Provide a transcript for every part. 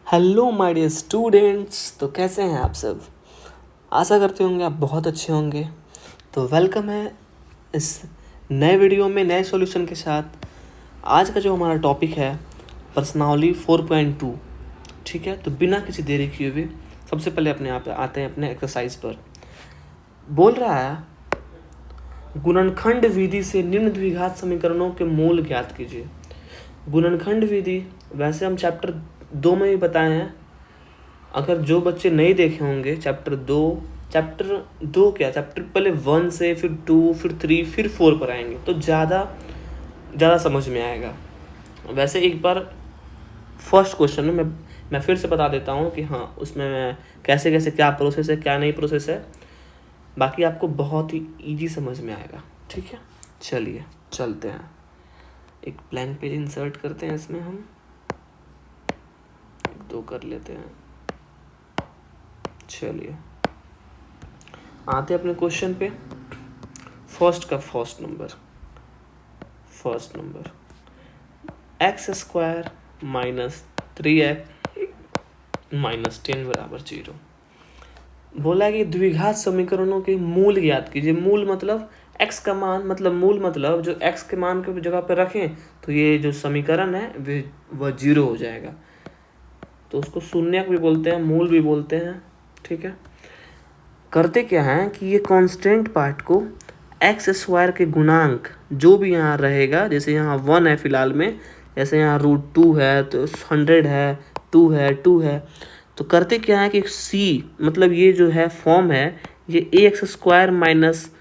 Hello my dear students. तो कैसे हैं आप सब? आशा करते होंगे आप बहुत अच्छे होंगे। तो वेलकम है इस नए वीडियो में नए सॉल्यूशन के साथ। आज का जो हमारा टॉपिक है पर्सनाली 4.2। ठीक है, तो बिना किसी देरी किए हुए सबसे पहले अपने आप आते हैं अपने एक्सरसाइज पर। बोल रहा है गुणनखंड विधि से निम्न द्विघात समीकरणों के मूल ज्ञात कीजिए। गुणनखंड विधि वैसे हम चैप्टर 2 में भी बताए हैं। अगर जो बच्चे नहीं देखे होंगे चैप्टर दो क्या चैप्टर पहले 1 से फिर 2 फिर 3 फिर 4 पर आएंगे तो ज़्यादा समझ में आएगा। वैसे एक बार फर्स्ट क्वेश्चन में मैं फिर से बता देता हूँ कि हाँ उसमें मैं कैसे कैसे क्या प्रोसेस है क्या नहीं प्रोसेस है। बाकी आपको बहुत ही इजी समझ में आएगा। ठीक है, चलिए चलते हैं। एक ब्लैंक पेज इंसर्ट करते हैं, इसमें हम 2 कर लेते हैं। चलिए आते अपने क्वेश्चन पे। First number x square minus 3x minus 10 बराबर 0। बोला कि द्विघात समीकरणों के मूल ज्ञात कीजिए। मूल मतलब x का मान, मतलब मूल मतलब जो x के मान के जगह पर रखें तो ये जो समीकरण है वह 0 हो जाएगा। तो उसको शून्यक भी बोलते हैं, मूल भी बोलते हैं। ठीक है, करते क्या है कि ये कांस्टेंट पार्ट को एक्स स्क्वायर के गुणांक जो भी यहाँ रहेगा, जैसे यहाँ 1 है फिलहाल में, जैसे यहाँ √2 है तो 100 है, 2 है, तो करते क्या है कि c मतलब ये जो है फॉर्म है ये ax² minus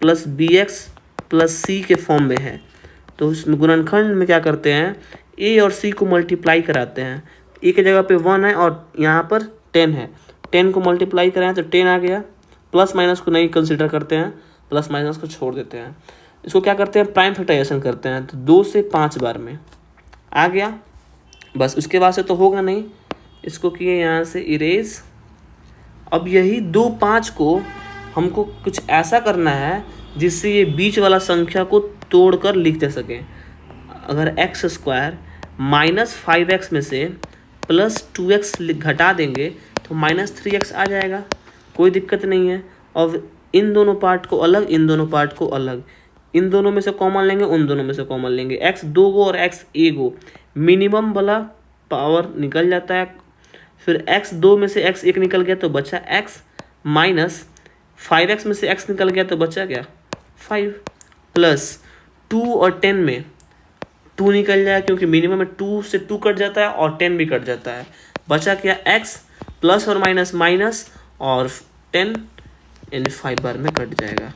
plus bx plus c के फॉर्म में है। तो इसमें गुणनखंड में क्या करते हैं, a और c को मल्टीप्लाई कराते हैं। a की जगह पे 1 है और यहाँ पर 10 है, 10 को मल्टीप्लाई कराएं तो 10 आ गया। प्लस माइनस को नहीं कंसिडर करते हैं, प्लस माइनस को छोड़ देते हैं। इसको क्या करते हैं, प्राइम फैक्टराइजेशन करते हैं। तो 2 से 5 बार में आ गया, बस उसके बाद से तो होगा नहीं। इसको किए यहाँ से इरेज। अब यही 2 5 को हमको कुछ ऐसा करना है जिससे ये बीच वाला संख्या को तोड़कर लिख दे सकें। अगर x² माइनस 5x में से प्लस 2x घटा देंगे तो माइनस 3x आ जाएगा, कोई दिक्कत नहीं है। और इन दोनों पार्ट को अलग, इन दोनों पार्ट को अलग, इन दोनों में से कॉमन लेंगे, उन दोनों में से कॉमन लेंगे। x 2 गो और x 1 गो, मिनिमम वाला पावर निकल जाता है। फिर x 2 में से x 1 निकल गया तो बचा x, माइनस 5x में से x निकल गया तो बचा क्या 5, प्लस 2 और 10 में 2 निकल जाए क्योंकि मिनिमम में 2 से 2 कट जाता है और 10 भी कट जाता है। बचा क्या x प्लस और माइनस माइनस और 10 यानी 5 बार में कट जाएगा।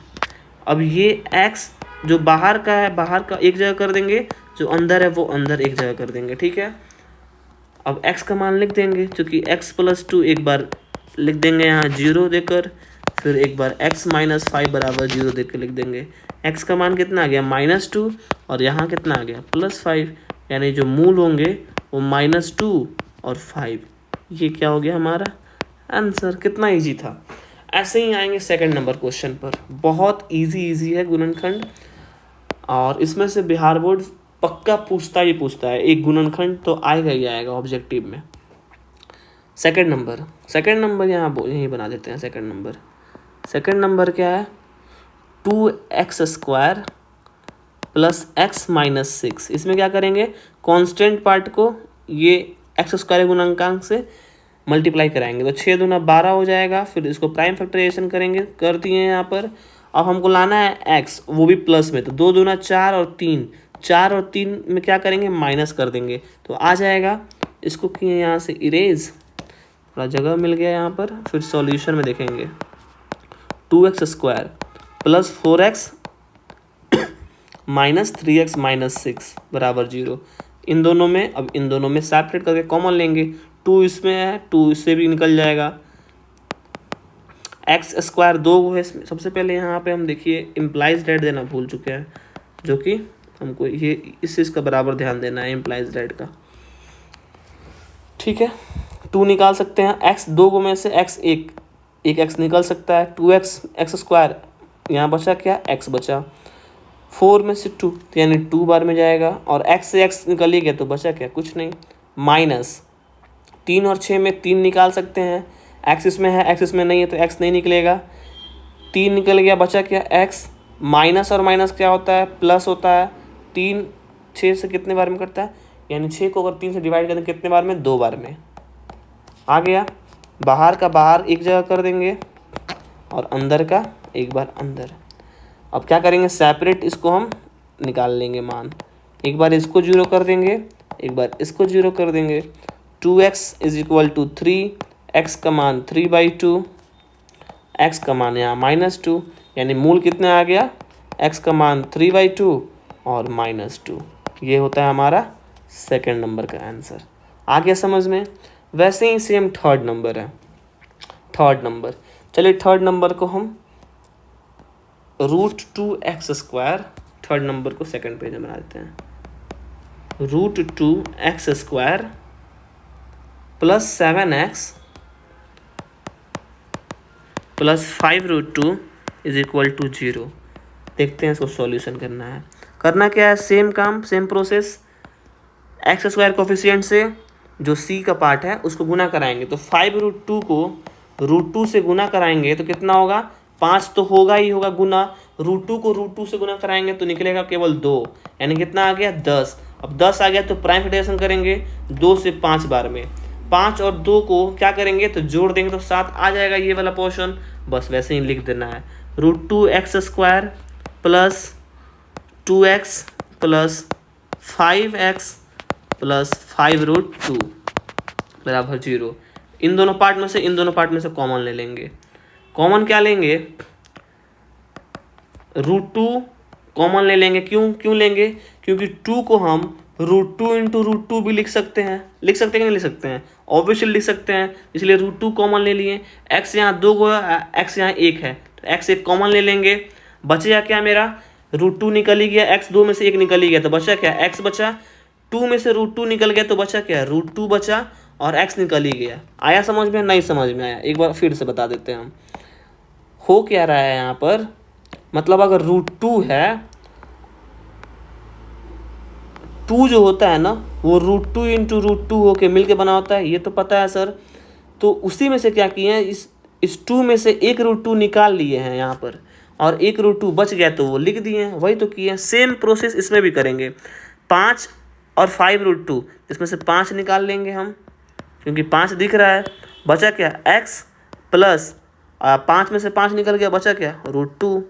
अब ये x जो बाहर का है बाहर का एक जगह कर देंगे, जो अंदर है वो अंदर एक जगह कर देंगे। ठीक है, अब x का मान लिख देंगे, क्योंकि x प्लस 2 एक बार लिख देंगे यहाँ 0 देकर, फिर एक बार x माइनस 5 बराबर 0 देकर लिख देंगे। x का मान कितना आ गया -2 और यहाँ कितना आ गया +5, यानी जो मूल होंगे वो -2 और 5। ये क्या हो गया हमारा आंसर। कितना इजी था। ऐसे ही आएंगे सेकंड नंबर क्वेश्चन पर। बहुत इजी है गुणनखंड, और इसमें से बिहार बोर्ड पक्का पूछता है। एक गुणनखंड तो आएगा ही आएगा ऑब्जेक्टिव में। सेकंड नंबर यहाँ यहीं बना देते हैं। सेकंड नंबर क्या है, 2x² प्लस x माइनस 6। इसमें क्या करेंगे, कांस्टेंट पार्ट को ये x² गुणांकांक से मल्टीप्लाई कराएंगे तो 6 दूना 12 हो जाएगा। फिर इसको प्राइम फैक्टराइजेशन करेंगे, कर दिए यहाँ पर। अब हमको लाना है x, वो भी प्लस में, तो 2 दूना 4 और 3, 4 और 3 में क्या करेंगे माइनस कर देंगे तो आ जाएगा। इसको किए यहाँ से इरेज, थोड़ा जगह मिल गया यहाँ पर। फिर सॉल्यूशन में देखेंगे 2x² plus 4x minus 3x minus 6 बराबर 0। इन दोनों में सेपरेट करके कॉमन लेंगे। 2 इसमें है, 2 इससे भी निकल जाएगा। x² 2 है। सबसे पहले यहाँ पे हम देखिए इम्प्लाइज डेट देना भूल चुके हैं, जो कि हमको ये इस चीज़ का बराबर ध्यान देना है इम्प्लाइज डेट का। ठीक है, 2 निकाल सकते हैं। x 2 को में से x एक x निकल सकता है। 2x x² यहाँ बचा क्या, x बचा। 4 में से 2 यानी 2 बार में जाएगा, और x से x निकल ही गया तो बचा क्या, कुछ नहीं। माइनस 3 और 6 में 3 निकाल सकते हैं। एक्स इसमें है, एक्स इसमें नहीं है, तो एक्स नहीं निकलेगा। 3 निकल गया, बचा क्या एक्स। माइनस और माइनस क्या होता है, प्लस होता है। 3 6 से कितने बार में कटता है, यानी 6 को अगर 3 से डिवाइड करें कितने बार में, 2 बार में। आ गया। बाहर का बाहर एक जगह कर देंगे और अंदर का एक बार अंदर। अब क्या करेंगे, सेपरेट इसको हम निकाल लेंगे मान। एक बार इसको 0 कर देंगे, एक बार इसको 0 कर देंगे। 2x is equal to 3, x का मान 3/2, एक्स का मान यहाँ -2, यानी मूल कितना आ गया, एक्स का मान 3/2 और -2। ये होता है हमारा सेकेंड नंबर का आंसर। आ गया समझ में। वैसे ही सेम थर्ड नंबर है। थर्ड नंबर, चलिए थर्ड नंबर को हम √2x², थर्ड नंबर को सेकंड पेज में बना देते हैं। √2x² plus 7x plus 5√2 is equal to 0। देखते हैं इसको सॉल्यूशन करना है। करना क्या है, सेम काम सेम प्रोसेस। x² कोफिशिएंट से जो c का पार्ट है उसको गुना कराएंगे, तो 5√2 को √2 से गुना कराएंगे तो कितना होगा, 5 तो होगा ही होगा गुना। √2 को √2 से गुना कराएंगे तो निकलेगा केवल 2, यानी कितना आ गया 10। अब 10 आ गया तो प्राइम फैक्टराइजेशन करेंगे 2 से 5 बार में। 5 और 2 को क्या करेंगे तो जोड़ देंगे तो 7 आ जाएगा ये वाला पोर्शन। बस वैसे ही लिख देना है, √2x² plus 2x plus 5x plus 5√2 बराबर 0। इन दोनों पार्ट में से कॉमन ले लेंगे। कॉमन क्या लेंगे, √2 कॉमन ले लेंगे। क्यों लेंगे, क्योंकि 2 को हम √2 × √2 भी लिख सकते हैं कि नहीं लिख सकते हैं, ऑब्वियसली लिख सकते हैं, इसलिए √2 कॉमन ले लिए। x यहाँ 2 को, x यहाँ 1 है तो x 1 कॉमन ले लेंगे। बचेगा क्या मेरा, √2 निकल ही गया, x 2 में से 1 निकल ही गया तो बचा क्या, x बचा। 2 में से √2 निकल गया तो बचा क्या, √2 बचा और x निकल ही गया। आया समझ में, नहीं समझ में आया, एक बार फिर से बता देते हैं हम। हो क्या रहा है यहाँ पर, मतलब अगर √2 है, 2 जो होता है ना वो √2 × √2 होके मिलके बना होता है, ये तो पता है सर। तो उसी में से क्या किए हैं, इस 2 में से एक √2 निकाल लिए हैं यहाँ पर और एक √2 बच गया तो वो लिख दिए हैं, वही तो किए हैं। सेम प्रोसेस इसमें भी करेंगे। 5 और 5√2, इसमें से 5 निकाल लेंगे हम क्योंकि 5 दिख रहा है। बचा क्या, x प्लस 5 में से 5 निकल गया, बचा क्या, √2।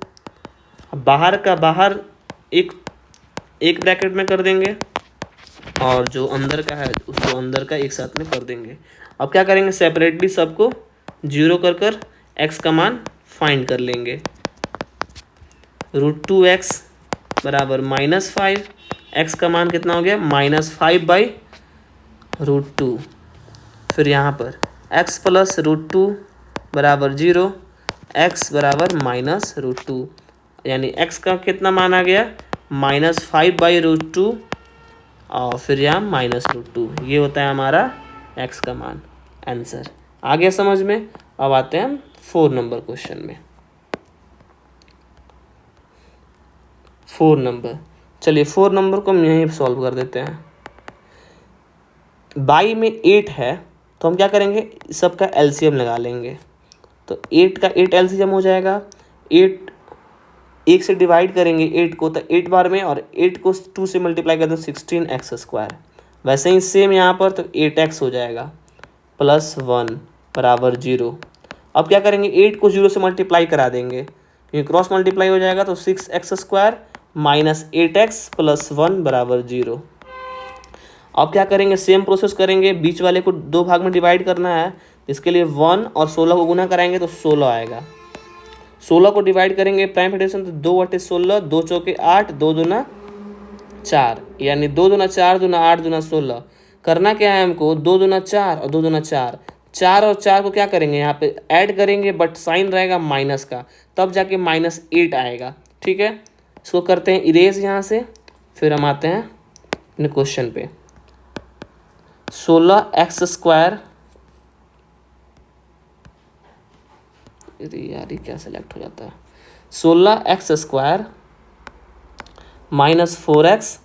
बाहर का बाहर एक ब्रैकेट में कर देंगे और जो अंदर का है उसको अंदर का एक साथ में कर देंगे। अब क्या करेंगे, सेपरेटली सबको 0 कर x का मान फाइंड कर लेंगे। √2x बराबर -5, x का मान कितना हो गया, -5/√2। फिर यहाँ पर x प्लस √2 बराबर 0, x बराबर -√2, यानी x का कितना मान आ गया, -5/√2 और फिर यहाँ -√2। ये होता है हमारा x का मान, आंसर। आ गया समझ में। अब आते हैं हम 4 नंबर क्वेश्चन में। 4 नंबर, चलिए 4 नंबर को हम यहीं सॉल्व कर देते हैं। बाई में 8 है तो हम क्या करेंगे, सबका एलसीएम लगा लेंगे। तो 8 का 8 एलसीएम हो जाएगा। 8 1 से डिवाइड करेंगे 8 को तो 8 बार में, और 8 को 2 से मल्टीप्लाई कर दें 16x²। वैसे ही सेम यहाँ पर तो 8x हो जाएगा प्लस 1 बराबर 0। अब क्या करेंगे, 8 को 0 से मल्टीप्लाई करा देंगे क्योंकि क्रॉस मल्टीप्लाई हो जाएगा, तो 6x² माइनस 8x प्लस 1 बराबर 0। अब क्या करेंगे, सेम प्रोसेस करेंगे, बीच वाले को 2 भाग में डिवाइड करना है। इसके लिए 1 और 16 को गुना कराएंगे तो 16 आएगा। 16 को डिवाइड करेंगे प्राइम फैक्टराइजेशन तो 2/16, 2 चौके 8, 2 दूना 4, यानी 2 दूना 4 दूना 8 दूना 16। करना क्या है हमको, 2 दूना 4 और 2 दूना 4, 4 और 4 को क्या करेंगे, यहाँ पे ऐड करेंगे बट साइन रहेगा माइनस का, तब जाके -8 आएगा। ठीक है, इसको करते हैं इरेज यहाँ से। फिर हम आते हैं अपने क्वेश्चन पे। 16x², यार ये क्या सेलेक्ट हो जाता है, 16x² -4x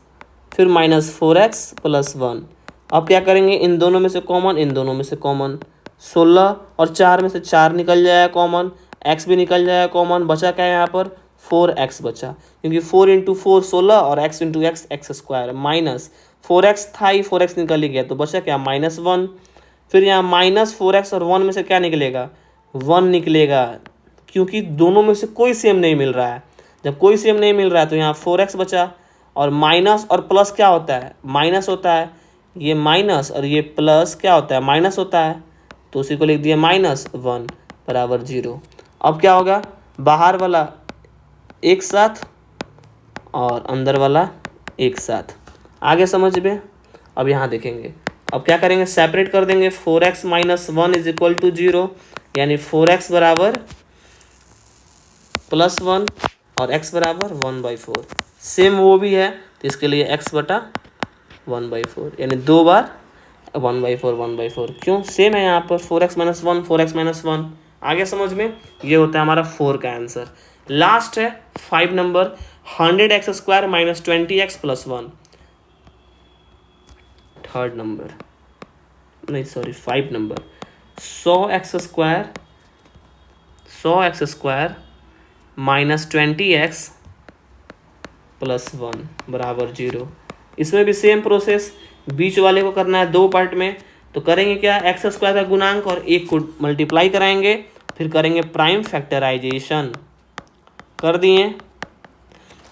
फिर -4x प्लस 1 अब क्या करेंगे, इन दोनों में से कॉमन, इन दोनों में से कॉमन, 16 और 4 में से 4 निकल जाएगा कॉमन, x भी निकल जाएगा कॉमन, बचा क्या है यहाँ पर 4x बचा, क्योंकि 4 इंटू 4 16 और x into x x square, minus 4x था ही, 4x निकल ही गया तो बचा क्या -1। फिर यहाँ -4x और 1 में से क्या निकलेगा 1 निकलेगा, क्योंकि दोनों में से कोई सेम नहीं मिल रहा है। जब कोई सेम नहीं मिल रहा है तो यहाँ 4x बचा, और माइनस और प्लस क्या होता है, माइनस होता है, ये माइनस और ये प्लस क्या होता है, माइनस होता है, तो उसी को लिख दिया -1 बराबर 0। अब क्या होगा, बाहर वाला एक साथ और अंदर वाला एक साथ, आगे समझ में। अब यहाँ देखेंगे, अब क्या करेंगे, सेपरेट कर देंगे, 4x - 1 इज इक्वल टू 0, यानी 4x बराबर +1 और x बराबर 1/4। सेम वो भी है तो इसके लिए x बटा 1/4, यानी 2 बार 1/4 क्यों, सेम है यहाँ पर 4x - 1 4x - 1। आगे समझ में, ये होता है हमारा 4 का आंसर। लास्ट है 5 number, 100x² - 20x + 1। Third number नहीं सॉरी 5 नंबर, 100x² - 20x + 1 बराबर 0। इसमें भी सेम प्रोसेस, बीच वाले को करना है 2 पार्ट में, तो करेंगे क्या, x² का गुणांक और 1 को मल्टीप्लाई कराएंगे, फिर करेंगे प्राइम फैक्टराइजेशन, कर दिए।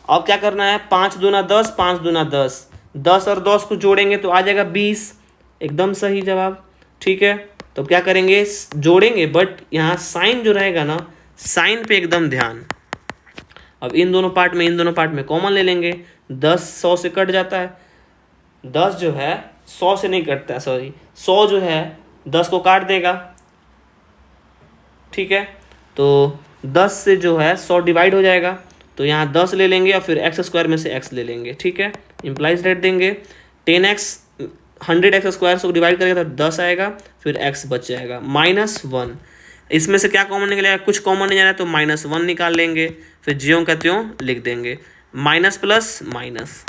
अब क्या करना है, 5 दूना 10, 5 दूना 10, 10 और 10 को जोड़ेंगे तो आ जाएगा 20, एकदम सही जवाब। ठीक है, तो क्या करेंगे, जोड़ेंगे, बट यहाँ साइन जो रहेगा ना, साइन पे एकदम ध्यान। अब इन दोनों पार्ट में कॉमन ले लेंगे, 10 100 से कट जाता है, 10 जो है 100 से नहीं कटता है, सॉरी 100 जो है 10 को काट देगा। ठीक है, तो 10 से जो है 100 डिवाइड हो जाएगा, तो यहाँ 10 ले लेंगे और फिर x² में से x ले लेंगे। ठीक है, इम्प्लाइज रेट देंगे, 10x 100x² से डिवाइड करेगा तो 10 आएगा, फिर x बच जाएगा -1। इसमें से क्या कॉमन निकलेगा, कुछ कॉमन नहीं जा रहा है तो -1 निकाल लेंगे, फिर ज्यों का त्यों लिख देंगे, माइनस प्लस माइनस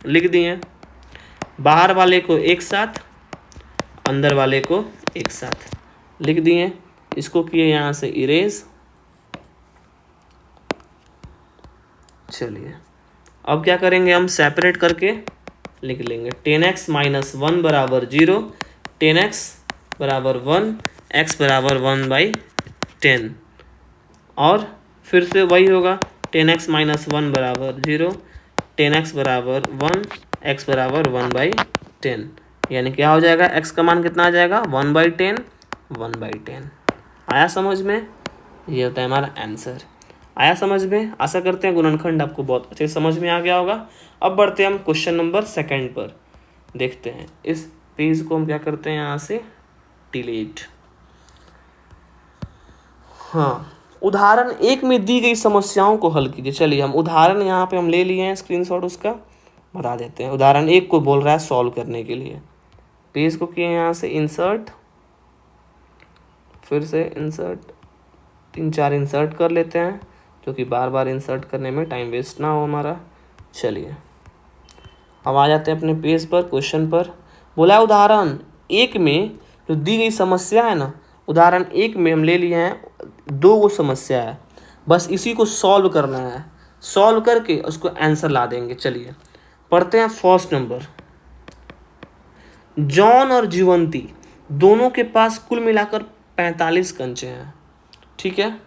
लिख दिए, बाहर वाले को एक साथ अंदर वाले को एक साथ लिख दिए, इसको किए यहाँ से इरेज। चलिए अब क्या करेंगे, हम सेपरेट करके लिख लेंगे, 10x - 1 बराबर 0, 10x बराबर 1, x बराबर 1/10, और फिर से वही होगा, 10x - 1 बराबर 0, 10x बराबर 1, x बराबर 1/10, यानी क्या हो जाएगा, x का मान कितना आ जाएगा 1/10, 1/10। आया समझ में, ये होता है हमारा आंसर। आया समझ में, आशा करते हैं गुणनखंड आपको बहुत अच्छे समझ में आ गया होगा। अब बढ़ते हैं हम क्वेश्चन नंबर 2 पर, देखते हैं। इस पेज को हम क्या करते हैं, यहाँ से डिलीट। हाँ, उदाहरण 1 में दी गई समस्याओं को हल कीजिए। चलिए हम उदाहरण यहाँ पे हम ले लिए हैं, स्क्रीनशॉट उसका बता देते हैं। उदाहरण 1 को बोल रहा है सॉल्व करने के लिए, पेज को किए यहाँ से इंसर्ट, फिर से इंसर्ट, 3-4 इंसर्ट कर लेते हैं, क्योंकि बार बार इंसर्ट करने में टाइम वेस्ट ना हो हमारा। चलिए हम आ जाते हैं अपने पेज पर, क्वेश्चन पर। बोला उदाहरण 1 में जो दी गई समस्या है ना, उदाहरण 1 में हम ले लिए हैं 2 गो समस्या है, बस इसी को सॉल्व करना है, सॉल्व करके उसको आंसर ला देंगे। चलिए पढ़ते हैं। फर्स्ट नंबर, जॉन और जीवंती दोनों के पास कुल मिलाकर 45 कंचे हैं। ठीक है,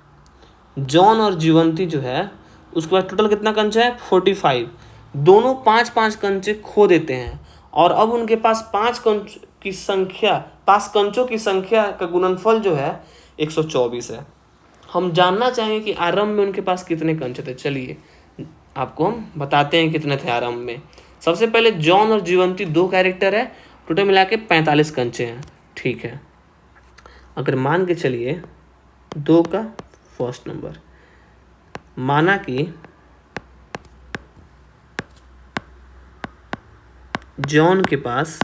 जॉन और जीवंती जो है उसके पास टोटल कितना कंचा है 45, दोनों 5-5 कंचे खो देते हैं, और अब उनके पास 5 कंचों की संख्या का गुणनफल जो है 124 है। हम जानना चाहेंगे कि आरंभ में उनके पास कितने कंचे थे। चलिए आपको हम बताते हैं कितने थे आरंभ में। सबसे पहले जॉन और जीवंती 2 कैरेक्टर है, टोटल मिला के 45 कंचे हैं। ठीक है, अगर मान के चलिए 2 का फर्स्ट नंबर, माना कि जॉन के पास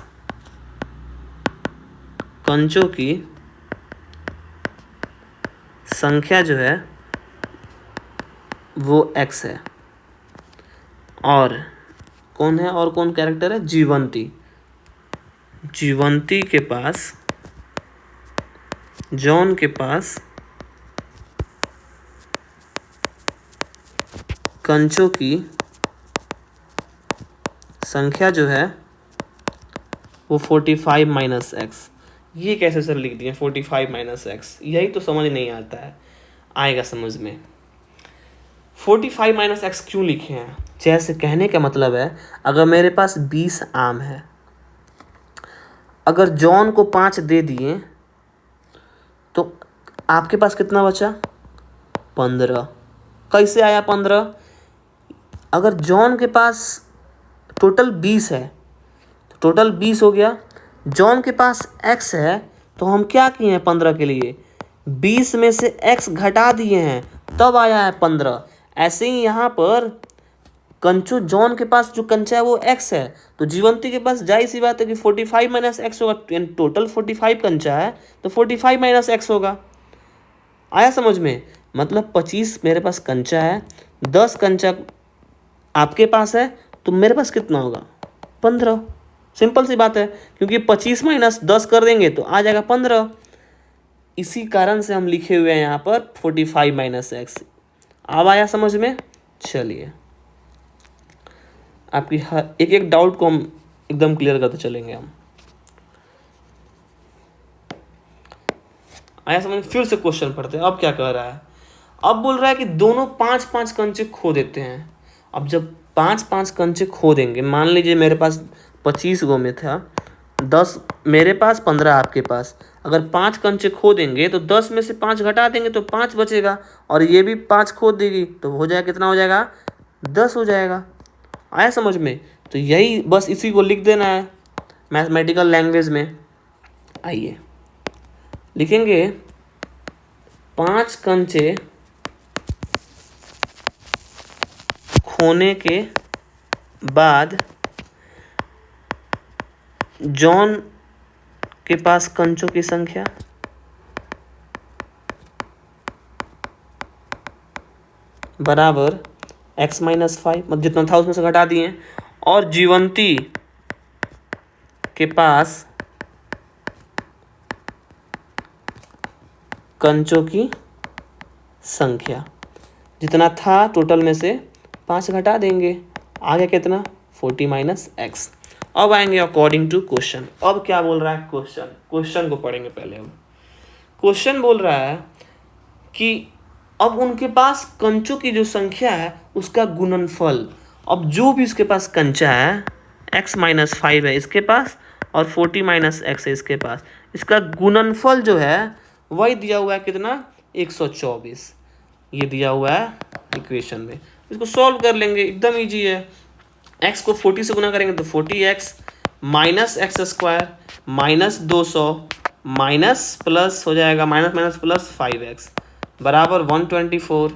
कंचों की संख्या जो है वो x है, और कौन है, और कौन कैरेक्टर है, जीवंती। जीवंती के पास, जॉन के पास कंचों की संख्या जो है वो 45 माइनस एक्स। ये कैसे सर लिख दिए 45 माइनस एक्स, यही तो समझ नहीं आता है, आएगा समझ में। 45 माइनस एक्स क्यों लिखे हैं? जैसे कहने का मतलब है, अगर मेरे पास 20 आम है, अगर जॉन को 5 दे दिए तो आपके पास कितना बचा? 15। कैसे आया 15? अगर जॉन के पास टोटल 20 है तो टोटल 20 हो गया। जॉन के पास x है तो हम क्या किए हैं 15 के लिए? 20 में से x घटा दिए हैं, तब आया है 15। ऐसे ही यहाँ पर कंचो, जॉन के पास जो कंचा है वो x है, तो जीवंती के पास जाहिर सी बात है कि 45 माइनस एक्स होगा। टोटल 45 कंचा है तो 45 माइनस एक्स होगा। आया समझ में? मतलब 25 मेरे पास कंचा है, 10 कंचा आपके पास है, तो मेरे पास कितना होगा? 15। सिंपल सी बात है, क्योंकि 25 माइनस 10 कर देंगे तो आ जाएगा 15। इसी कारण से हम लिखे हुए हैं यहाँ पर 45 माइनस एक्स। अब आया समझ में? चलिए, आपकी हर एक एक डाउट को हम एकदम क्लियर करते चलेंगे हम। आया समझ में? फिर से क्वेश्चन पढ़ते हैं। अब क्या कह रहा है? अब बोल रहा है कि दोनों 5-5 कंचे खो देते हैं। अब जब 5-5 कंचे खो देंगे, मान लीजिए मेरे पास 25 गो में था, 10 मेरे पास, 15 आपके पास। अगर 5 कंचे खो देंगे तो 10 में से 5 घटा देंगे तो 5 बचेगा, और ये भी 5 खो देगी तो हो जाएगा, कितना हो जाएगा? 10 हो जाएगा। आया समझ में? तो यही बस इसी को लिख देना है मैथमेटिकल लैंग्वेज में। आइए लिखेंगे, 5 कंचे खोने के बाद जॉन के पास कंचों की संख्या बराबर x माइनस 5, मतलब जितना था उसमें से घटा दिए, और जीवंती के पास कंचों की संख्या जितना था टोटल में से 5 घटा देंगे, आगे कितना? 40 माइनस एक्स। अब आएंगे अकॉर्डिंग टू क्वेश्चन। अब क्या बोल रहा है क्वेश्चन? क्वेश्चन को पढ़ेंगे पहले हम। क्वेश्चन बोल रहा है कि अब उनके पास कंचों की जो संख्या है उसका गुणनफल, अब जो भी इसके पास कंचा है, x माइनस 5 है इसके पास और 40 माइनस एक्स है इसके पास, इसका गुणनफल जो है वही दिया हुआ है, कितना? 124। ये दिया हुआ है इक्वेशन में। इसको सॉल्व कर लेंगे, एकदम ईजी है। x को 40 से गुना करेंगे तो 40x minus x square minus 200 minus plus हो जाएगा, माइनस माइनस प्लस 5x बराबर 124।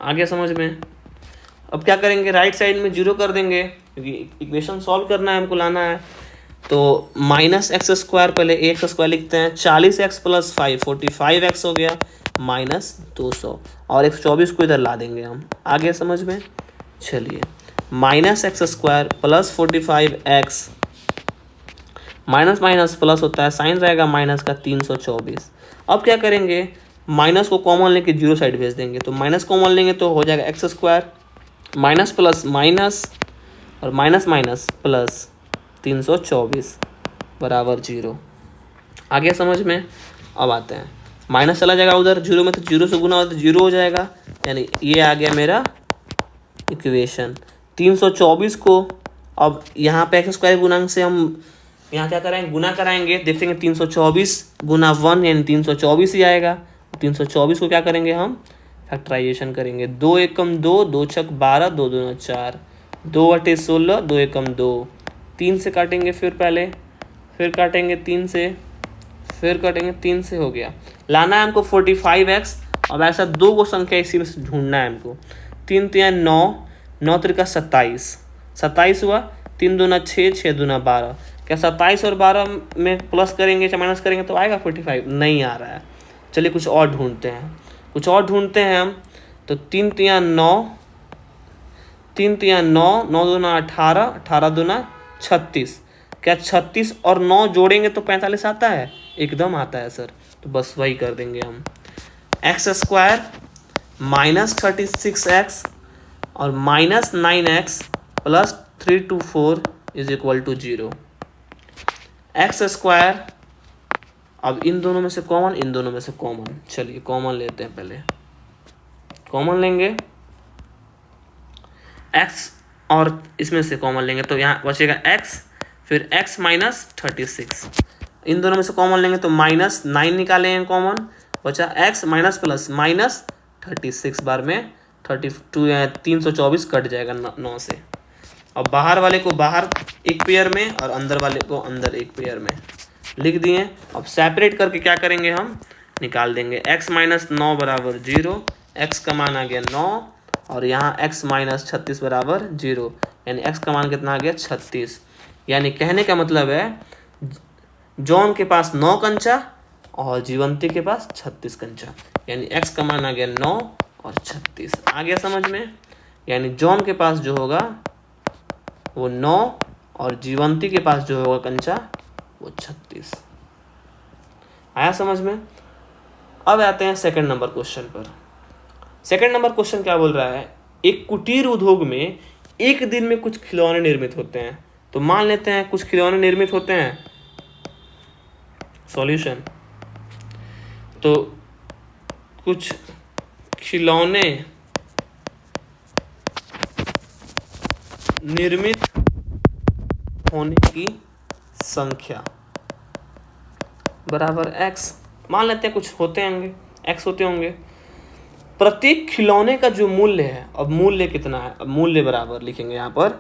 आ गया समझ में? अब क्या करेंगे? राइट साइड में 0 कर देंगे, क्योंकि इक्वेशन सॉल्व करना है, हमको लाना है। तो माइनस एक्स स्क्वायर, पहले एक्स स्क्वायर लिखते हैं, 40x प्लस 5 45x हो गया, माइनस 200, और 124 को इधर ला देंगे हम। आ गया समझ में? चलिए, minus x square plus 45x, minus minus plus होता है, साइन रहेगा माइनस का 324। अब क्या करेंगे? माइनस को कॉमन लेके 0 साइड भेज देंगे, तो माइनस कॉमन लेंगे तो हो जाएगा x square minus plus minus और माइनस माइनस प्लस 324 बराबर 0। आ गया समझ में? अब आते हैं, माइनस चला जाएगा उधर 0 में, तो 0 से गुना हो तो 0 हो जाएगा, यानी ये आ गया मेरा इक्वेशन। 324 को अब यहाँ पे एक्स स्क्वायर गुणांक से हम यहाँ क्या कराएंगे? गुना कराएंगे। देखेंगे 324 गुना 1 यानी 324 ही आएगा। 324 को क्या करेंगे हम? फैक्टराइजेशन करेंगे। 2 एकम 2, 2 छक 12, 2 दूना 4, 2/16, 2 एकम 2, 3 से काटेंगे, फिर काटेंगे 3 से, फिर काटेंगे 3 से, हो गया। लाना है हमको 45x। अब ऐसा 2 को संख्या इसी में से ढूंढना है हमको। 3 3 9, 9 3 27, 27 हुआ, 3 दूना 6, 6 दूना 12। क्या 27 और 12 में प्लस करेंगे या माइनस करेंगे तो आएगा 45? नहीं आ रहा है। चलिए कुछ और ढूंढते हैं हम। तो 3 3 9, 3 3 9, 9 दूना 18, 18 दूना 36, क्या 36 और 9 जोड़ेंगे तो 45 आता है? एकदम आता है सर। तो बस वही कर देंगे हम। एक्स स्क्वायर माइनस 36x और minus 9x plus 324 is equal to 0। X square, अब इन दोनों में से कॉमन, इन दोनों में से कॉमन, चलिए कॉमन लेते हैं। पहले कॉमन लेंगे x और इसमें से कॉमन लेंगे तो यहाँ बचेगा x, फिर x माइनस 36। इन दोनों में से कॉमन लेंगे तो माइनस 9 निकालेंगे कॉमन, बचा x माइनस प्लस माइनस 36 बार में 324 कट जाएगा 9 से। अब बाहर वाले को बाहर एक पेयर में और अंदर वाले को अंदर एक पेयर में लिख दिए। अब सेपरेट करके क्या करेंगे, हम निकाल देंगे। x माइनस 9 बराबर 0, x का मान आ गया 9 और यहाँ x माइनस 36 बराबर 0, यानी x का मान कितना आ गया 36। यानी कहने का मतलब है जॉन के पास 9 कंचा और जीवंती के पास 36 कंचा, यानी x का मान आ गया 9 और 36। आ गया समझ में? यानी जॉन के पास जो होगा वो 9 और जीवंती के पास जो होगा कंचा वो 36। आया समझ में? अब आते हैं सेकंड नंबर क्वेश्चन पर। सेकंड नंबर क्वेश्चन क्या बोल रहा है, एक कुटीर उद्योग में एक दिन में कुछ खिलौने निर्मित होते हैं। तो मान लेते हैं कुछ खिलौने निर्मित होते हैं। सॉल्यूशन, तो कुछ खिलौने निर्मित होने की संख्या बराबर x। मान लेते हैं कुछ होते होंगे, x होते होंगे। प्रत्येक खिलौने का जो मूल्य है, अब मूल्य कितना है, अब मूल्य बराबर लिखेंगे यहाँ पर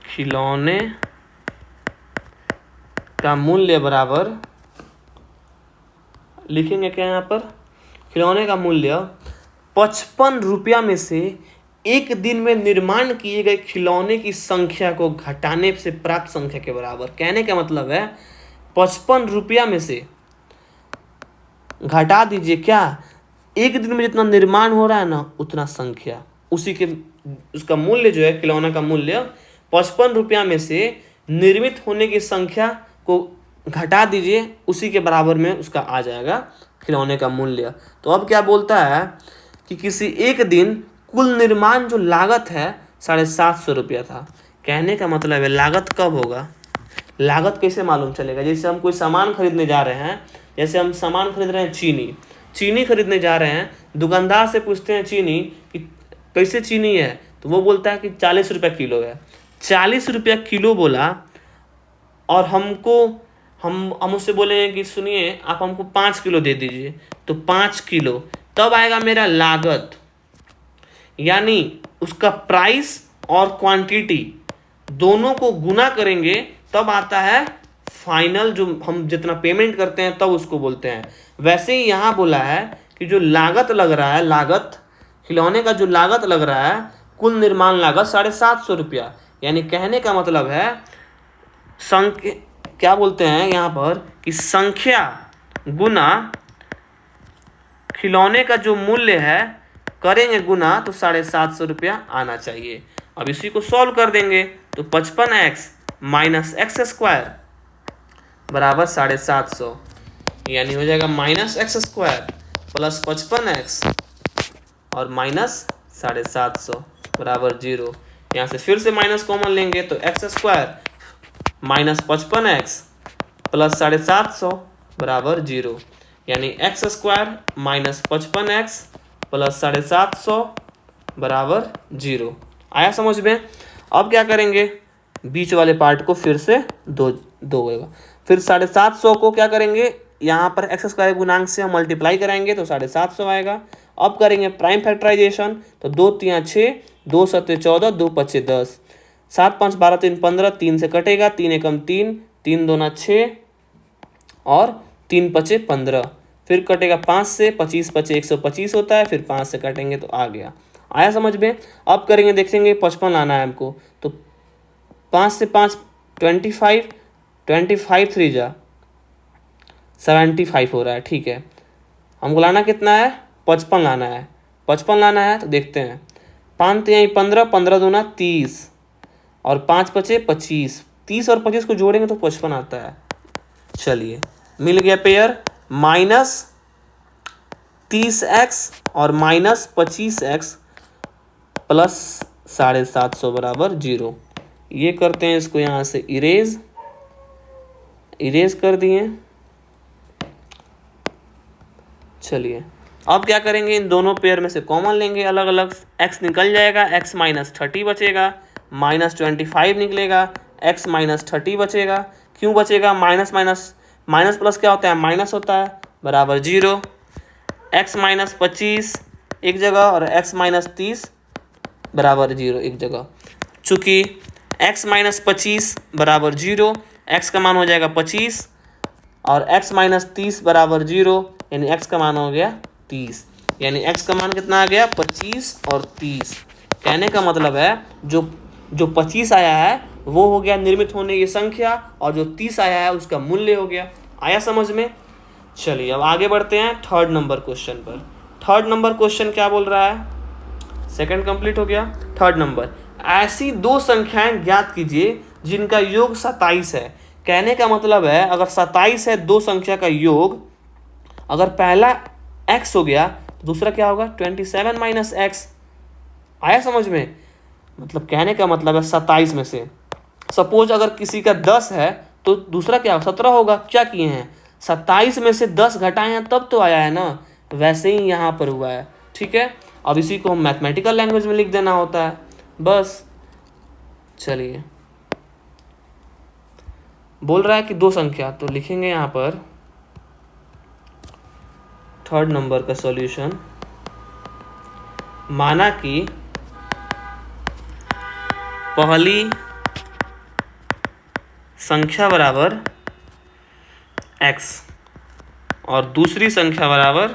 खिलौने का मूल्य बराबर लिखेंगे क्या यहाँ पर, खिलौने का मूल्य 55 रुपया में से एक दिन में निर्माण किए गए खिलौने की संख्या को घटाने से प्राप्त संख्या के बराबर। कहने का मतलब है 55 रुपया में से घटा दीजिए क्या, एक दिन में जितना निर्माण हो रहा है ना उतना संख्या, उसी के उसका मूल्य जो है खिलौना का मूल्य 55 रुपया में से निर्मित होने की संख्या को घटा दीजिए, उसी के बराबर में उसका आ जाएगा खिलौने का मूल्य। तो अब क्या बोलता है कि किसी एक दिन कुल निर्माण जो लागत है 750 रुपया था। कहने का मतलब है लागत कब होगा, लागत कैसे मालूम चलेगा? जैसे हम कोई सामान खरीदने जा रहे हैं, जैसे हम सामान खरीद रहे हैं, चीनी खरीदने जा रहे हैं, दुकानदार से पूछते हैं चीनी कि कैसे चीनी है, तो वो बोलता है कि 40 रुपया किलो है। 40 रुपया किलो बोला और हम उससे बोलेंगे कि सुनिए आप हमको 5 किलो दे दीजिए, तो 5 किलो, तब आएगा मेरा लागत। यानी उसका प्राइस और क्वांटिटी दोनों को गुना करेंगे तब आता है फाइनल, जो हम जितना पेमेंट करते हैं तब उसको बोलते हैं। वैसे ही यहाँ बोला है कि जो लागत लग रहा है, लागत खिलौने का जो लागत लग रहा है, कुल निर्माण लागत 750 रुपया। यानी कहने का मतलब है क्या बोलते हैं यहाँ पर कि संख्या गुना खिलौने का जो मूल्य है करेंगे गुना, तो 750 रुपया आना चाहिए। अब इसी को सॉल्व कर देंगे तो 55x माइनस एक्स स्क्वायर बराबर 750, यानी हो जाएगा minus x square plus 55x और माइनस 750 बराबर 0। यहाँ से फिर से माइनस कॉमन लेंगे तो x square minus 55x plus 750 बराबर 0, यानी x square minus 55x plus 750 बराबर 0। आया समझ में? अब क्या करेंगे, बीच वाले पार्ट को फिर से दो होगा, फिर 750 को क्या करेंगे, यहाँ पर एक्स स्क्वायर गुणांक से हम मल्टीप्लाई कराएंगे तो 750 आएगा। अब करेंगे प्राइम फैक्टराइजेशन, तो 2 3 6, 2 7 14, 2 5 10, 7 5 12 3 15, 3 से कटेगा, 3 एकम 3, 3 2 6 और 3 5 15, फिर कटेगा 5 से, 25 5 125 होता है, फिर 5 से काटेंगे तो आ गया। आया समझ में? अब करेंगे, देखेंगे 55 लाना है हमको, तो 5 से 5 25, 25 3 जा 75 हो रहा है, ठीक है। हमको लाना कितना है, 55 लाना है, 55 लाना है। तो देखते हैं 5 3 15, 15 दूना 30, और 5 बचे 25, 30 और 25 को जोड़ेंगे तो 55 आता है। चलिए मिल गया पेयर, -30x और -25x प्लस 750 बराबर 0। ये करते हैं इसको यहाँ से इरेज कर दिए। चलिए अब क्या करेंगे, इन दोनों पेयर में से कॉमन लेंगे अलग अलग, x निकल जाएगा, x -30 बचेगा, -25 निकलेगा, x -30 बचेगा। क्यों बचेगा? माइनस प्लस क्या होता है? माइनस होता है, बराबर 0। x -25 एक जगह और x -30 बराबर 0 एक जगह। चूँकि x -25 बराबर 0, x का मान हो जाएगा 25 और x -30 बराबर 0, यानी x का मान हो गया 30। यानी x का मान कितना आ गया? 25 और 30। कहने का मतलब है जो 25 आया है वो हो गया निर्मित होने की संख्या, और जो 30 आया है उसका मूल्य हो गया। आया समझ में? चलिए अब आगे बढ़ते हैं थर्ड नंबर क्वेश्चन पर। थर्ड नंबर क्वेश्चन क्या बोल रहा है? सेकंड कंप्लीट हो गया। थर्ड नंबर, ऐसी दो संख्याएं ज्ञात कीजिए जिनका योग 27 है। कहने का मतलब है अगर 27 है दो संख्या का योग, अगर पहला x हो गया तो दूसरा क्या होगा? 27 - x। आया समझ में? मतलब कहने का मतलब है 27 में से सपोज अगर किसी का 10 है तो दूसरा क्या होगा? 17 होगा। क्या किए हैं? 27 में से 10 घटाए हैं तब तो आया है ना, वैसे ही यहाँ पर हुआ है। ठीक है, अब इसी को हम मैथमेटिकल लैंग्वेज में लिख देना होता है बस। चलिए बोल रहा है कि दो संख्या, तो लिखेंगे यहाँ पर थर्ड नंबर का सॉल्यूशन। माना कि पहली संख्या बराबर x और दूसरी संख्या बराबर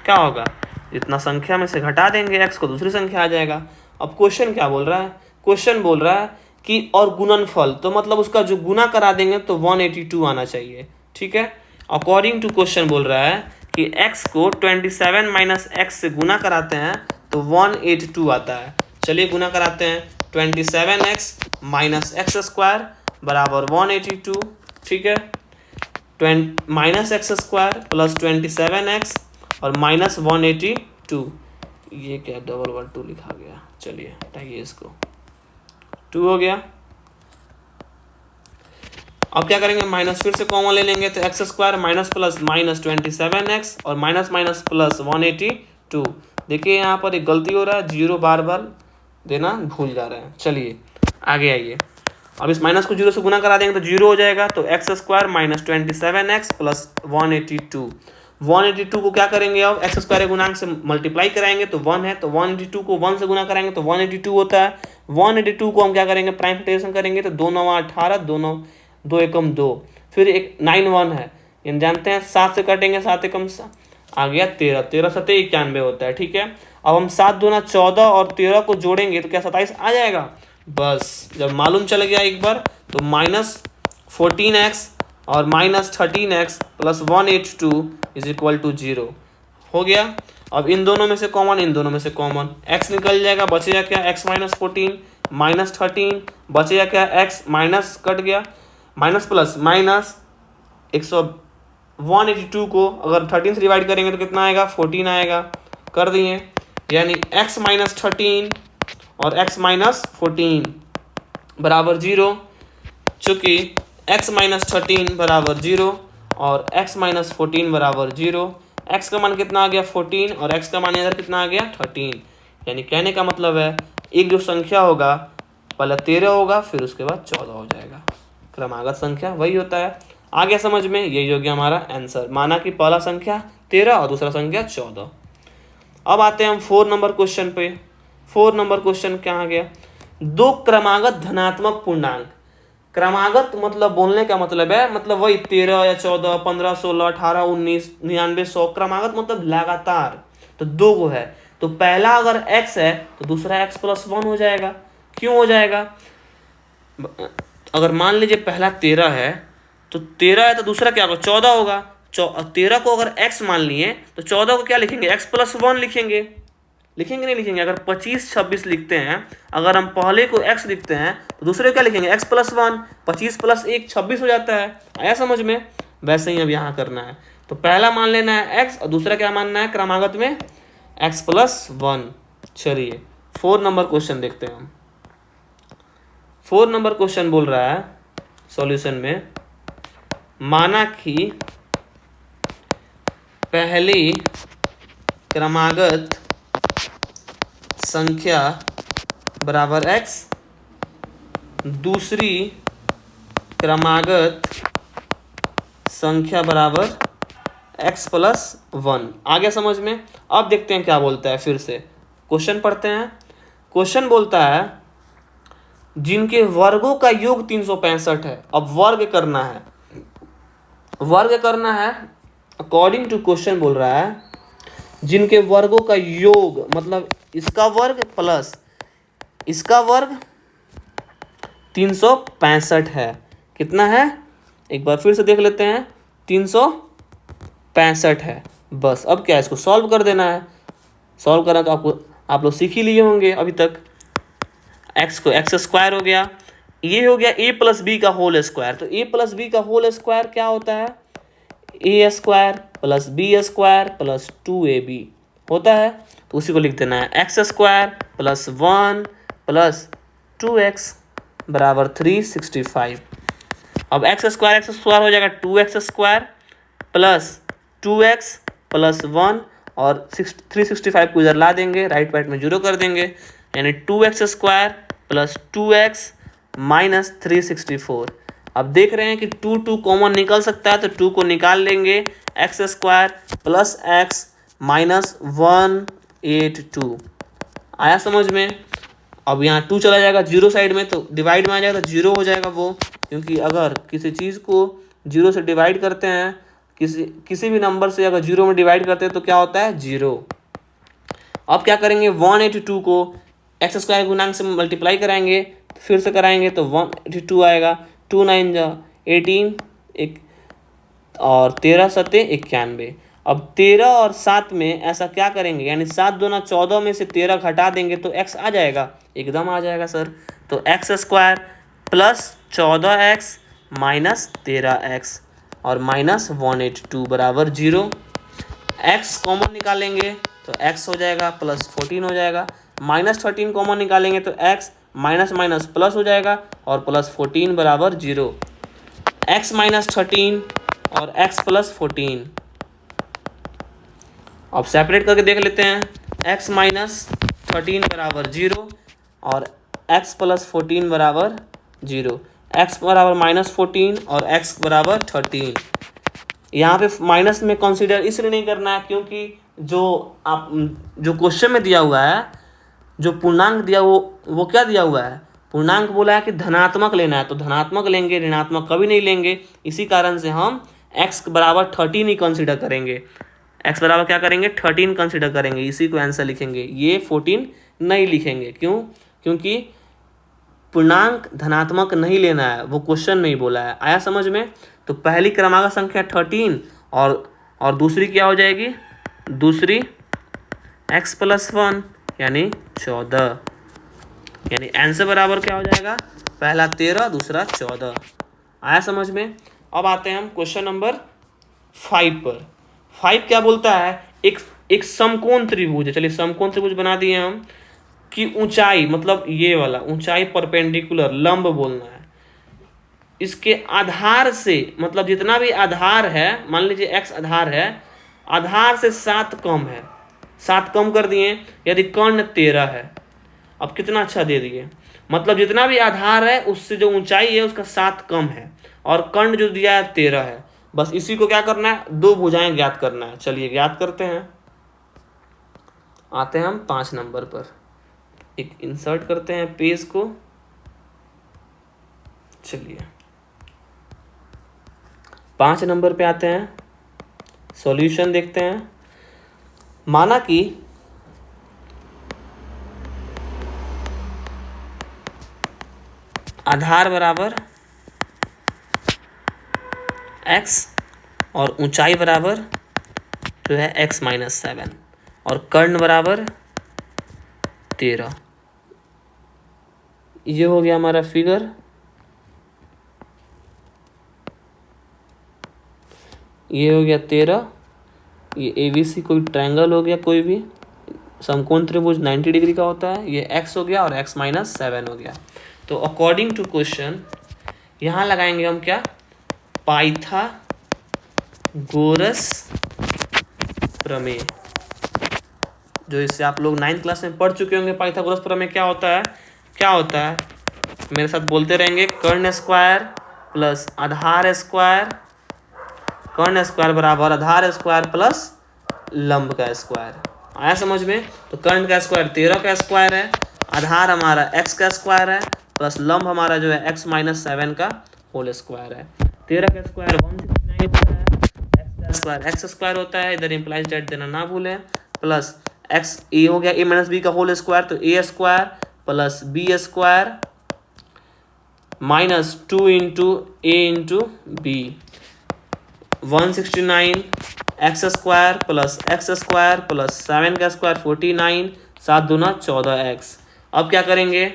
क्या होगा? इतना संख्या में से घटा देंगे x को, दूसरी संख्या आ जाएगा। अब क्वेश्चन क्या बोल रहा है? क्वेश्चन बोल रहा है कि और गुणनफल, तो मतलब उसका जो गुना करा देंगे तो 182 आना चाहिए। ठीक है, अकॉर्डिंग टू क्वेश्चन बोल रहा है कि x को 27 - x से गुना कराते हैं तो 182 आता है। चलिए गुना कराते हैं। 27x - x² बराबर 182। ठीक है, -x² प्लस 27x और -182। ये क्या डबल 2 लिखा गया? चलिए हटाइए इसको, 2 हो गया। अब क्या करेंगे? माइनस फिर से कॉमन ले लेंगे तो x² माइनस प्लस -27x और माइनस प्लस 182। देखिए यहाँ पर एक गलती हो रहा है, 0 बार बार देना भूल जा रहे हैं। चलिए आगे आइए। अब इस माइनस को 0 से गुना करा देंगे तो 0 हो जाएगा, तो x² माइनस 27x प्लस 182। 182 को क्या करेंगे? अब x² गुणांक से मल्टीप्लाई कराएंगे तो 1 है, तो 182 को 1 से गुना कराएंगे तो 182 होता है। 182 को हम क्या करेंगे? प्राइम फैक्टराइजेशन करेंगे तो 2 9 18, 2 एकम 2, फिर एक 9 1 है, यानी जानते हैं 7 से कटेंगे, 7 एकम आ गया 13, 13 7 91 होता है। ठीक है, अब हम 7 दूना 14 और 13 को जोड़ेंगे तो क्या 27 आ जाएगा? बस जब मालूम चल गया एक बार तो -14x और -13x plus 182 is equal to 0 हो गया। अब इन दोनों में से कॉमन, इन दोनों में से कॉमन x निकल जाएगा, बचेगा क्या? x -14 -13 बचेगा क्या? x माइनस कट गया, माइनस प्लस माइनस 182 को अगर 13 से डिवाइड करेंगे तो कितना आएगा? 14 आएगा। कर दिए, यानी x -13 और x -14 बराबर 0। चूँकि x -13 बराबर 0 और x -14 बराबर 0, x का मान कितना आ गया? 14 और x का मान इधर कितना आ गया? 13। यानी कहने का मतलब है एक जो संख्या होगा पहले 13 होगा, फिर उसके बाद 14 हो जाएगा। क्रमागत संख्या वही होता है। आ गया समझ में? यही हो गया हमारा आंसर। माना कि पहला संख्या 13 और दूसरा संख्या 14। अब आते हैं हम 4 नंबर क्वेश्चन पे। 4 नंबर क्वेश्चन क्या आ गया? दो क्रमागत धनात्मक पूर्णांक। क्रमागत मतलब बोलने का मतलब है, मतलब वही 13 या 14 15 16 18 19 99 100। क्रमागत मतलब लगातार, तो दो को है, तो पहला अगर x है तो दूसरा x + 1 हो जाएगा। क्यों हो जाएगा? अगर मान लीजिए पहला 13 है तो 13 है तो दूसरा क्या होगा? 14 होगा। 13 को अगर x मान लिए तो 14 को क्या लिखेंगे? x + 1 लिखेंगे। लिखेंगे नहीं लिखेंगे? अगर 25 26 लिखते हैं, अगर हम पहले को x लिखते हैं तो दूसरे को क्या लिखेंगे? x + 1, 25 + 1 26 हो जाता है। आया समझ में? वैसे ही अब यहाँ करना है। तो पहला मान लेना है x और दूसरा क्या मानना है क्रमागत में? x + 1। चलिए 4 नंबर क्वेश्चन देखते हैं हम। 4 नंबर क्वेश्चन बोल रहा है सॉल्यूशन में, माना कि पहली क्रमागत संख्या बराबर x, दूसरी क्रमागत संख्या बराबर x + 1। आ गया समझ में? अब देखते हैं क्या बोलता है, फिर से क्वेश्चन पढ़ते हैं। क्वेश्चन बोलता है जिनके वर्गों का योग 365 है। अब वर्ग करना है, वर्ग करना है अकॉर्डिंग टू क्वेश्चन बोल रहा है जिनके वर्गों का योग मतलब इसका वर्ग प्लस इसका वर्ग 365 है। कितना है एक बार फिर से देख लेते हैं, 365 है। बस अब क्या है, इसको सॉल्व कर देना है। सॉल्व करना तो आप लोग सीख ही लिए होंगे अभी तक। x को x² हो गया, ये हो गया a + b का होल स्क्वायर। तो a + b का होल स्क्वायर क्या होता है? a² + b² + 2ab होता है। तो उसी को लिख देना है x² + 1 + 2x बराबर 365। अब x² हो जाएगा 2x² + 2x + 1 और 365 को इधर ला देंगे, राइट पैट में 0 कर देंगे, यानी 2x² + 2x - 364। अब देख रहे हैं कि 2 कॉमन निकल सकता है, तो 2 को निकाल लेंगे। x² + x - 182 आया समझ में? अब यहाँ 2 चला जाएगा 0 साइड में, तो डिवाइड में आ जाएगा तो 0 हो जाएगा वो, क्योंकि अगर किसी चीज़ को 0 से डिवाइड करते हैं, किसी भी नंबर से अगर 0 में डिवाइड करते हैं तो क्या होता है? 0। अब क्या करेंगे? 182 को x² गुणांक से मल्टीप्लाई कराएंगे, फिर से कराएंगे तो 182 आएगा। 2 9 जा 18 एक और 13 सत्ते 91। अब 13 और 7 में ऐसा क्या करेंगे, यानी 7 दूना 14 में से 13 घटा देंगे तो x आ जाएगा, एकदम आ जाएगा सर। तो x² + 14x - 13x और -182 बराबर 0। x कॉमन निकालेंगे तो x हो जाएगा +14 हो जाएगा, -13 कॉमन निकालेंगे तो x माइनस प्लस हो जाएगा और +14 बराबर 0। x - 13 और x + 14 अब सेपरेट करके देख लेते हैं। x - 13 बराबर 0 और x + 14 बराबर 0। x बराबर -14 और x बराबर 13। यहाँ पे माइनस में कंसीडर इसलिए नहीं करना है क्योंकि जो क्वेश्चन में दिया हुआ है, जो पूर्णांक दिया वो क्या दिया हुआ है? पूर्णांक बोला है कि धनात्मक लेना है, तो धनात्मक लेंगे, ऋणात्मक कभी नहीं लेंगे। इसी कारण से हम x बराबर 13 ही कंसीडर करेंगे। x बराबर क्या करेंगे? 13 कंसीडर करेंगे, इसी को आंसर लिखेंगे। ये 14 नहीं लिखेंगे, क्यों? क्योंकि पूर्णांक धनात्मक नहीं लेना है, वो क्वेश्चन में ही बोला है। आया समझ में? तो पहली क्रमांक संख्या 13 और दूसरी क्या हो जाएगी? दूसरी x + 1 यानी 14, यानी आंसर बराबर क्या हो जाएगा? पहला 13 दूसरा 14। आया समझ में? अब आते हैं हम क्वेश्चन नंबर 5 पर। 5 क्या बोलता है? एक समकोण त्रिभुज है। चलिए समकोण त्रिभुज बना दिए हम कि ऊंचाई मतलब ये वाला ऊंचाई परपेंडिकुलर लंब बोलना है। इसके आधार से मतलब जितना भी आधार है, मान लीजिए x आधार है, आधार से 7 कम है, 7 कम कर दिए। यदि कर्ण 13 है, अब कितना अच्छा दे दिए, मतलब जितना भी आधार है उससे जो ऊंचाई है उसका 7 कम है और कर्ण जो दिया है 13 है। बस इसी को क्या करना है? 2 भुजाएं ज्ञात करना है। चलिए ज्ञात करते हैं। आते हैं हम 5 नंबर पर, एक इंसर्ट करते हैं पेज को। चलिए 5 नंबर पे आते हैं, सॉल्यूशन देखते हैं। माना कि आधार बराबर x और ऊंचाई बराबर जो है x - 7 और कर्ण बराबर 13। ये हो गया हमारा फिगर। ये हो गया 13। ये ABC कोई ट्रायंगल हो गया, कोई भी समकोण त्रिभुज 90 डिग्री का होता है। ये x हो गया और x - 7 हो गया। तो अकॉर्डिंग टू क्वेश्चन यहाँ लगाएंगे हम क्या, पाइथागोरस प्रमेय, जो इससे आप लोग 9th क्लास में पढ़ चुके होंगे। पाइथागोरस प्रमेय क्या होता है, क्या होता है, मेरे साथ बोलते रहेंगे। कर्ण स्क्वायर प्लस आधार स्क्वायर, कर्ण स्क्वायर बराबर आधार स्क्वायर प्लस लंब का स्क्वायर। आया समझ में? तो कर्ण का स्क्वायर 13 का स्क्वायर है, आधार हमारा x का स्क्वायर है, प्लस लंब हमारा जो है x - 7 का होल स्क्वायर है। 13 का स्क्वायर 169 होता है, x का स्क्वायर x स्क्वायर होता है, इधर इंप्लाइज डेट देना ना भूलें, प्लस x a हो गया a - b का होल स्क्वायर, तो a square plus b square minus 2 into a into b, 169 x square plus 7 का स्क्वायर 49, 7 दूना 14x। अब क्या करेंगे,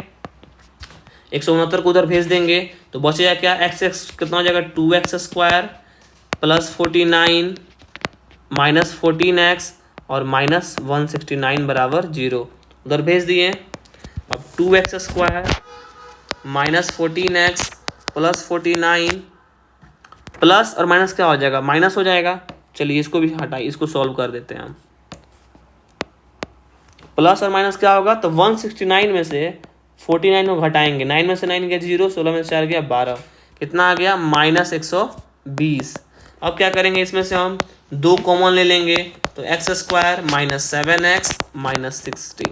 169 को उधर भेज देंगे तो बचेगा क्या, x कितना हो जाएगा 2x square plus 49 minus 14x और माइनस 169 बराबर 0, उधर भेज दिए। अब 2x square minus 14x plus 49 plus और माइनस क्या हो जाएगा, माइनस हो जाएगा। चलिए इसको भी हटाइए, इसको सॉल्व कर देते हैं हम। प्लस और माइनस क्या होगा, तो 169 में से 49 को घटाएंगे, 9 में से 9 गया 0, 16 में से 4 गया 12, कितना आ गया -120। अब क्या करेंगे, इसमें से हम 2 कॉमन ले लेंगे, तो x square minus 7x minus 60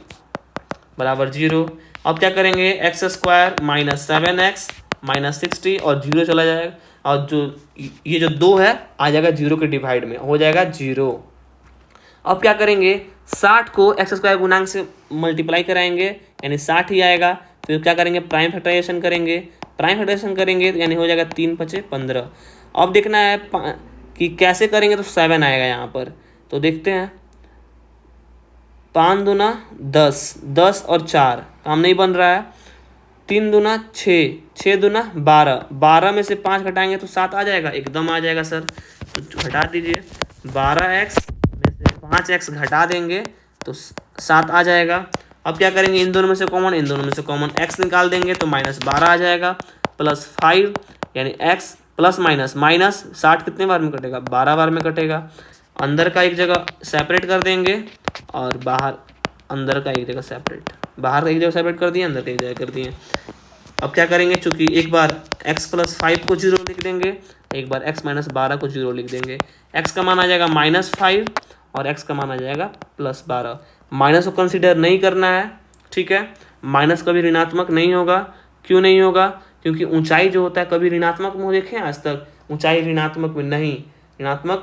बराबर 0। अब क्या करेंगे, x square minus 7x minus 60 और 0 चला जाएगा, और जो ये जो 2 है आ जाएगा 0 के डिवाइड में, हो जाएगा 0। अब क्या करेंगे, 60 को x स्क्वायर गुणांक से मल्टीप्लाई कराएंगे यानी 60 ही आएगा। फिर क्या करेंगे, प्राइम फैक्टराइजेशन करेंगे, यानी हो जाएगा 3 × 5 = 15। अब देखना है कि कैसे करेंगे, तो 7 आएगा यहाँ पर, तो देखते हैं। 5 दूना 10, 10 और 4 काम नहीं बन रहा है, 3 दूना 6, 6 दूना 12, 12 में से 5 घटाएंगे तो 7 आ जाएगा, एकदम आ जाएगा सर। तो घटा दीजिए, 12x में से 5x घटा देंगे तो 7 आ जाएगा। अब क्या करेंगे, इन दोनों में से कॉमन x निकाल देंगे तो -12 आ जाएगा, प्लस 5 यानी x प्लस माइनस 60 कितने बार में कटेगा, 12 बार में कटेगा। अंदर का एक जगह सेपरेट कर देंगे और बाहर अंदर का एक जगह सेपरेट, बाहर एक जगह सेपरेट कर दिए, अंदर का एक जगह कर दिए। अब क्या करेंगे, चूंकि एक बार x + 5 को 0 लिख देंगे, एक बार x - 12 को 0 लिख देंगे। x का मान आ जाएगा -5 और x का मान आ जाएगा +12। माइनस को कंसीडर नहीं करना है, ठीक है। माइनस कभी ऋणात्मक नहीं होगा, क्यों नहीं होगा, क्योंकि ऊंचाई जो होता है कभी ऋणात्मक में देखें आज तक, ऊंचाई ऋणात्मक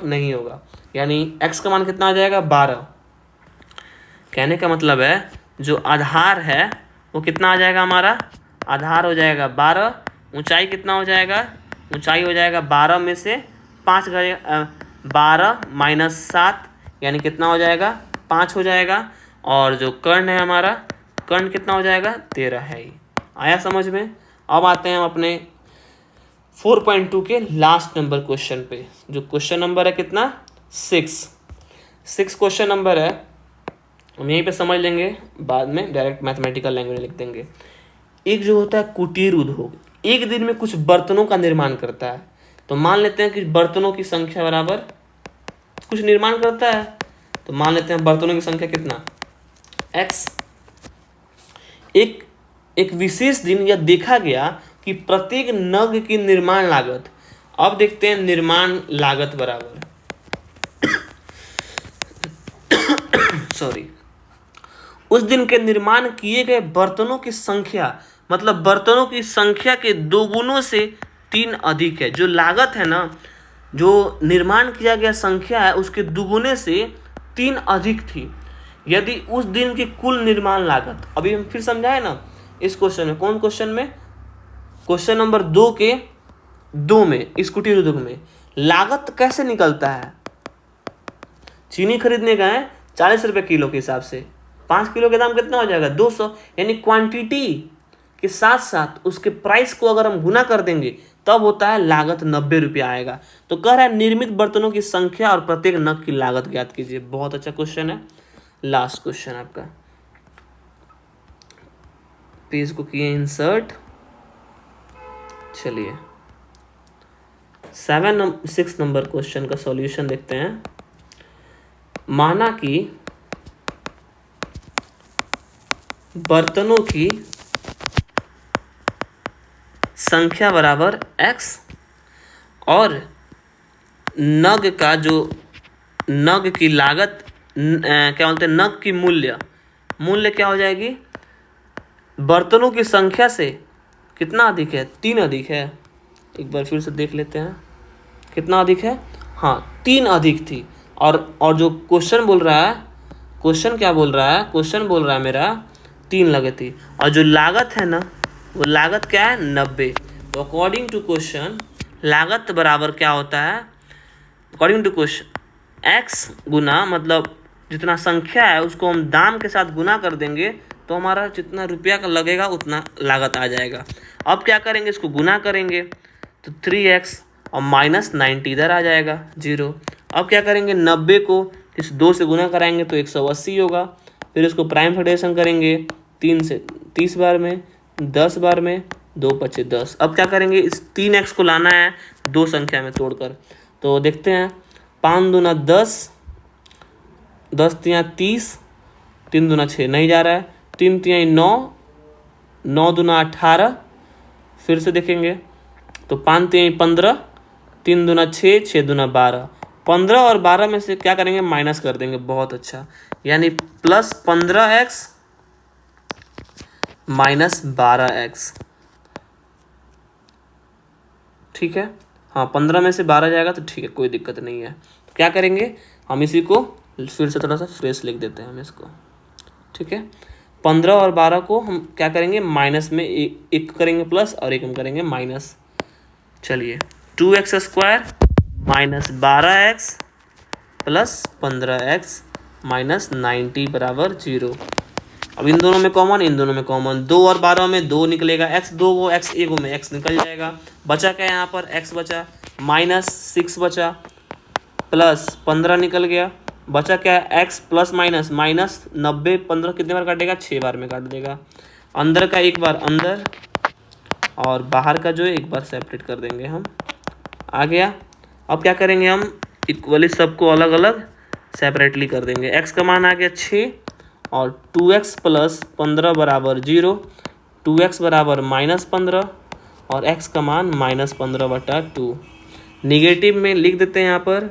नहीं होगा। यानी x का मान कितना आ जाएगा 12। कहने का मतलब है जो आधार है वो कितना आ जाएगा, हमारा आधार हो जाएगा 12, ऊंचाई कितना हो जाएगा, ऊंचाई हो जाएगा 12 में से 5 12 - 7 यानी कितना हो जाएगा 5 हो जाएगा, और जो कर्ण है हमारा, कर्ण कितना हो जाएगा 13 है ही। आया समझ में? अब आते हैं हम अपने 4.2 के लास्ट नंबर क्वेश्चन पे, जो क्वेश्चन नंबर है कितना 6 क्वेश्चन नंबर है। हम यहीं पे समझ लेंगे, बाद में डायरेक्ट मैथमेटिकल लैंग्वेज लिख देंगे। एक जो होता है कुटीर उद्योग, एक दिन में कुछ बर्तनों का निर्माण करता है। तो मान लेते हैं कि बर्तनों की संख्या बराबर कुछ निर्माण करता है, तो मान लेते हैं बर्तनों की संख्या कितना x। एक विशेष दिन यह देखा गया कि प्रत्येक नग की निर्माण लागत, अब देखते हैं निर्माण लागत बराबर सॉरी, उस दिन के निर्माण किए गए बर्तनों की संख्या, मतलब बर्तनों की संख्या के 2 गुणों से 3 अधिक है। जो लागत है ना, जो निर्माण किया गया संख्या है उसके 2 गुने से 3 अधिक थी यदि उस दिन की कुल निर्माण लागत, अभी हम फिर समझाए ना इस क्वेश्चन में, कौन क्वेश्चन में, क्वेश्चन नंबर 2 के 2 में, इस कुटीर उद्योग में लागत कैसे निकलता है। चीनी खरीदने का है 40 रुपये किलो के हिसाब से, 5 किलो के दाम कितना हो जाएगा 200, यानी क्वांटिटी के साथ साथ उसके प्राइस को अगर हम गुना कर देंगे तब होता है लागत 90 रुपया आएगा। तो कह रहा है निर्मित बर्तनों की संख्या और प्रत्येक नग की लागत ज्ञात कीजिए। बहुत अच्छा क्वेश्चन है। लास्ट क्वेश्चन आपका, पेज को किए इंसर्ट। चलिए 6 नंबर क्वेश्चन का सॉल्यूशन देखते हैं। माना कि बर्तनों की संख्या बराबर x और नग का जो नग की लागत क्या बोलते हैं, नग की मूल्य क्या हो जाएगी, बर्तनों की संख्या से कितना अधिक है, 3 अधिक है। एक बार फिर से देख लेते हैं कितना अधिक है, हाँ 3 अधिक थी। और जो क्वेश्चन बोल रहा है, क्वेश्चन क्या बोल रहा है, क्वेश्चन बोल रहा है मेरा 3 लगे थी, और जो लागत है ना वो लागत क्या है 90। तो अकॉर्डिंग टू क्वेश्चन लागत बराबर क्या होता है, अकॉर्डिंग टू क्वेश्चन x गुना मतलब जितना संख्या है उसको हम दाम के साथ गुना कर देंगे तो हमारा जितना रुपया का लगेगा उतना लागत आ जाएगा। अब क्या करेंगे, इसको गुना करेंगे तो 3x और -90 इधर आ जाएगा 0। अब क्या करेंगे, 90 को इस 2 से गुना कराएंगे तो 180 होगा। फिर इसको प्राइम फैक्टराइजेशन करेंगे 3 से 30 बार में, 10 बार में, 2 × 10। अब क्या करेंगे, इस 3x को लाना है 2 संख्या में तोड़कर। तो देखते हैं 5 दूना 10, 10 तियाँ 30, 3 दूना 6 नहीं जा रहा है, 3 तियाँ 9, 9 दूना 18। फिर से देखेंगे तो 5 तियाँ 15, 3 दूना 6, 6 दूना 12। 15 और 12 में से क्या करेंगे, माइनस कर देंगे। बहुत अच्छा, यानी प्लस 15x माइनस 12x। ठीक है, हाँ 15 में से 12 जाएगा तो ठीक है, कोई दिक्कत नहीं है। तो क्या करेंगे, हम इसी को फिर से थोड़ा सा फ्रेश लिख देते हैं हम इसको। ठीक है, 15 और 12 को हम क्या करेंगे, माइनस में एक करेंगे प्लस और एक हम करेंगे माइनस। चलिए 2x² minus 12x plus 15x minus 90 बराबर 0। अब इन दोनों में कॉमन, इन दोनों में कॉमन, 2 और 12 में 2 निकलेगा, x 2 को x 1 में x निकल जाएगा। बचा क्या यहाँ पर, x बचा, -6 बचा, प्लस 15 निकल गया, बचा क्या है x प्लस माइनस -90। 15 कितने बार काटेगा, 6 बार में काट देगा। अंदर का एक बार अंदर और बाहर का जो है एक बार सेपरेट कर देंगे हम, आ गया। अब क्या करेंगे, हम इक्वली सबको अलग अलग सेपरेटली कर देंगे। x का मान आ गया 6 और 2x प्लस 15 बराबर 0, 2x बराबर -15 और x का मान -15/2। निगेटिव में लिख देते हैं यहाँ पर,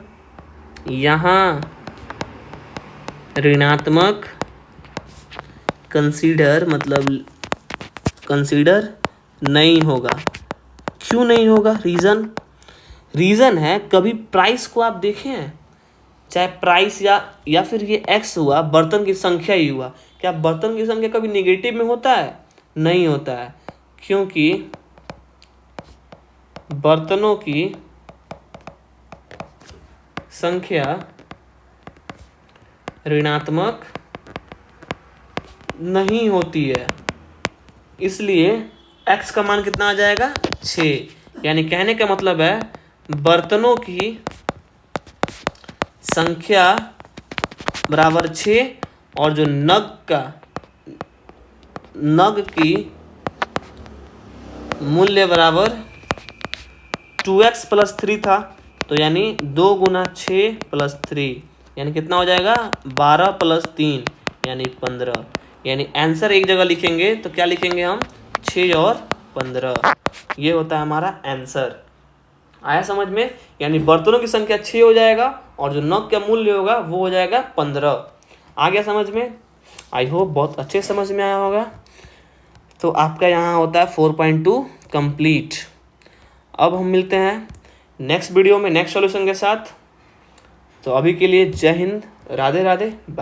यहाँ ऋणात्मक कंसीडर मतलब कंसीडर नहीं होगा। क्यों नहीं होगा, रीज़न है, कभी प्राइस को आप देखें, चाहे प्राइस या फिर ये x हुआ, बर्तन की संख्या ही हुआ, क्या बर्तन की संख्या कभी नेगेटिव में होता है, नहीं होता है, क्योंकि बर्तनों की संख्या ऋणात्मक नहीं होती है, इसलिए x का मान कितना आ जाएगा 6। यानी कहने का मतलब है बर्तनों की संख्या बराबर 6 और जो नग की मूल्य बराबर 2x प्लस 3 था, तो यानी 2 × 6 + 3 यानी कितना हो जाएगा 12 + 3 यानी 15। यानी आंसर एक जगह लिखेंगे तो क्या लिखेंगे हम 6 और 15, ये होता है हमारा आंसर। आया समझ में, यानी बर्तनों की संख्या 6 हो जाएगा और जो नग का मूल्य होगा वो हो जाएगा 15। आ गया समझ में, आई होप बहुत अच्छे समझ में आया होगा। तो आपका यहाँ होता है 4.2 कंप्लीट। अब हम मिलते हैं नेक्स्ट वीडियो में नेक्स्ट सॉल्यूशन के साथ। तो अभी के लिए जय हिंद, राधे राधे, बाय।